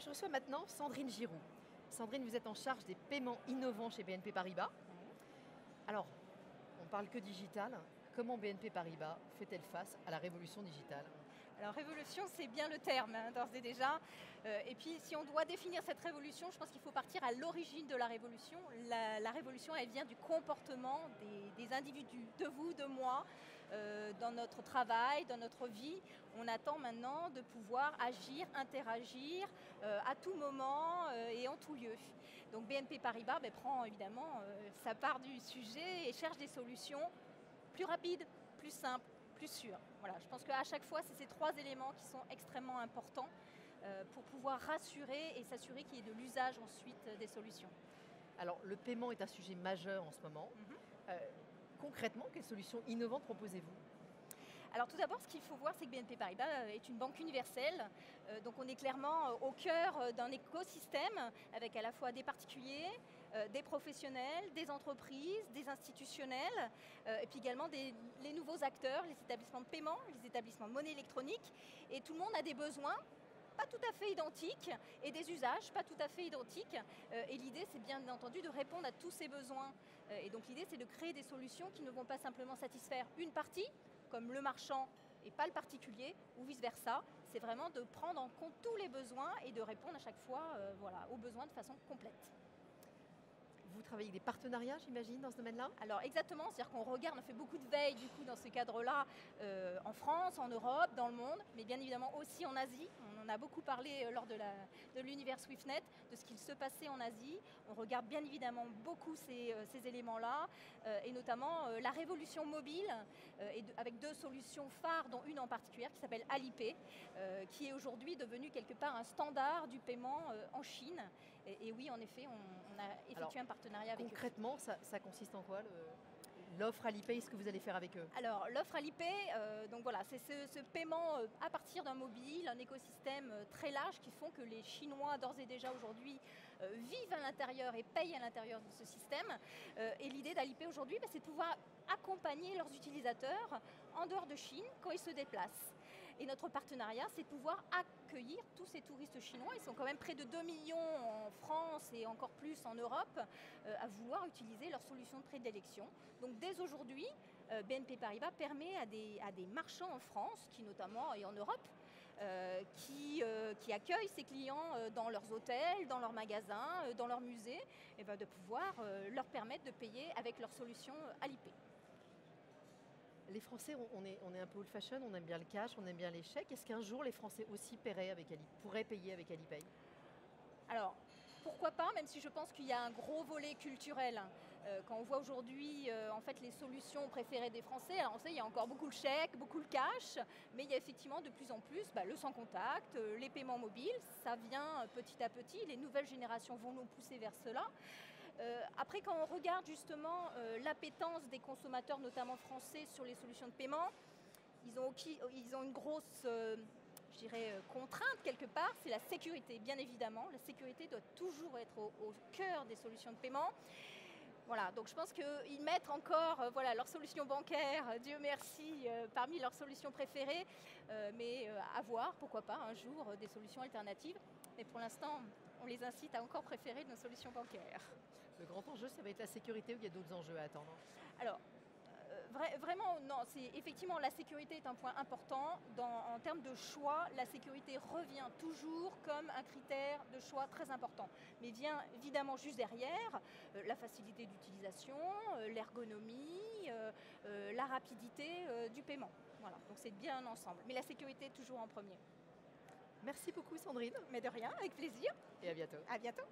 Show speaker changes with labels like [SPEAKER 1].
[SPEAKER 1] je reçois maintenant Sandrine Giroux. Sandrine, vous êtes en charge des paiements innovants chez BNP Paribas. Alors, on parle que digital. Comment BNP Paribas fait-elle face à la révolution digitale?
[SPEAKER 2] Alors révolution, c'est bien le terme, hein, d'ores et déjà. Et puis si on doit définir cette révolution, je pense qu'il faut partir à l'origine de la révolution. La révolution, elle vient du comportement des individus, de vous, de moi, dans notre travail, dans notre vie. On attend maintenant de pouvoir agir, interagir à tout moment et en tout lieu. Donc BNP Paribas prend évidemment sa part du sujet et cherche des solutions plus rapides, plus simples, plus sûres. Voilà, je pense qu'à chaque fois, c'est ces trois éléments qui sont extrêmement importants pour pouvoir rassurer et s'assurer qu'il y ait de l'usage ensuite des solutions.
[SPEAKER 1] Alors, le paiement est un sujet majeur en ce moment. Concrètement, quelles solutions innovantes proposez-vous?
[SPEAKER 2] Alors tout d'abord, ce qu'il faut voir, c'est que BNP Paribas est une banque universelle. Donc on est clairement au cœur d'un écosystème avec à la fois des particuliers, des professionnels, des entreprises, des institutionnels, et puis également les nouveaux acteurs, les établissements de paiement, les établissements de monnaie électronique. Et tout le monde a des besoins pas tout à fait identiques et des usages pas tout à fait identiques. Et l'idée, c'est bien entendu de répondre à tous ces besoins. Et donc l'idée, c'est de créer des solutions qui ne vont pas simplement satisfaire une partie, comme le marchand et pas le particulier, ou vice-versa. C'est vraiment de prendre en compte tous les besoins et de répondre à chaque fois aux besoins de façon complète.
[SPEAKER 1] Vous travaillez avec des partenariats, j'imagine, dans ce domaine-là?
[SPEAKER 2] Alors exactement, c'est-à-dire qu'on regarde, on fait beaucoup de veille du coup dans ce cadre-là, en France, en Europe, dans le monde, mais bien évidemment aussi en Asie. On en a beaucoup parlé lors de l'univers SwiftNet, de ce qu'il se passait en Asie. On regarde bien évidemment beaucoup ces éléments-là, et notamment la révolution mobile, avec deux solutions phares, dont une en particulier qui s'appelle Alipay, qui est aujourd'hui devenue quelque part un standard du paiement en Chine. Et oui, en effet, on a effectué un partenariat avec eux.
[SPEAKER 1] Concrètement, ça consiste en quoi l'offre Alipay, ce que vous allez faire avec eux?
[SPEAKER 2] Alors l'offre Alipay, donc voilà, c'est ce paiement à partir d'un mobile, un écosystème très large qui font que les Chinois d'ores et déjà aujourd'hui vivent à l'intérieur et payent à l'intérieur de ce système. Et l'idée d'Alipay aujourd'hui, c'est de pouvoir accompagner leurs utilisateurs en dehors de Chine quand ils se déplacent. Et notre partenariat, c'est de pouvoir accueillir tous ces touristes chinois. Ils sont quand même près de 2 millions en France et encore plus en Europe à vouloir utiliser leur solution de prédilection. Donc dès aujourd'hui, BNP Paribas permet à des marchands en France, qui notamment et en Europe, qui accueillent ces clients dans leurs hôtels, dans leurs magasins, dans leurs musées, et de pouvoir leur permettre de payer avec leur solution Alipay.
[SPEAKER 1] Les Français, on est un peu old fashion, on aime bien le cash, on aime bien les chèques. Est-ce qu'un jour les Français aussi pourraient payer avec Alipay?
[SPEAKER 2] Alors, pourquoi pas, même si je pense qu'il y a un gros volet culturel. Quand on voit aujourd'hui en fait, les solutions préférées des Français, alors on sait il y a encore beaucoup le chèque, beaucoup le cash, mais il y a effectivement de plus en plus le sans contact, les paiements mobiles, ça vient petit à petit, les nouvelles générations vont nous pousser vers cela. Après, quand on regarde justement l'appétence des consommateurs, notamment français, sur les solutions de paiement, ils ont une grosse je dirais, contrainte quelque part, c'est la sécurité, bien évidemment. La sécurité doit toujours être au cœur des solutions de paiement. Voilà, donc je pense qu'ils mettent encore leur solution bancaire, Dieu merci, parmi leurs solutions préférées, mais à voir, pourquoi pas, un jour, des solutions alternatives. Mais pour l'instant, on les incite à encore préférer nos solutions bancaires.
[SPEAKER 1] Le grand enjeu, ça va être la sécurité ou il y a d'autres enjeux à attendre?
[SPEAKER 2] Alors, vraiment, non, effectivement, la sécurité est un point important. En termes de choix, la sécurité revient toujours comme un critère de choix très important. Mais vient évidemment juste derrière la facilité d'utilisation, l'ergonomie, la rapidité du paiement. Voilà, donc c'est bien un ensemble. Mais la sécurité est toujours en premier.
[SPEAKER 1] Merci beaucoup Sandrine.
[SPEAKER 2] Mais de rien, avec plaisir.
[SPEAKER 1] Et à bientôt.
[SPEAKER 2] À bientôt.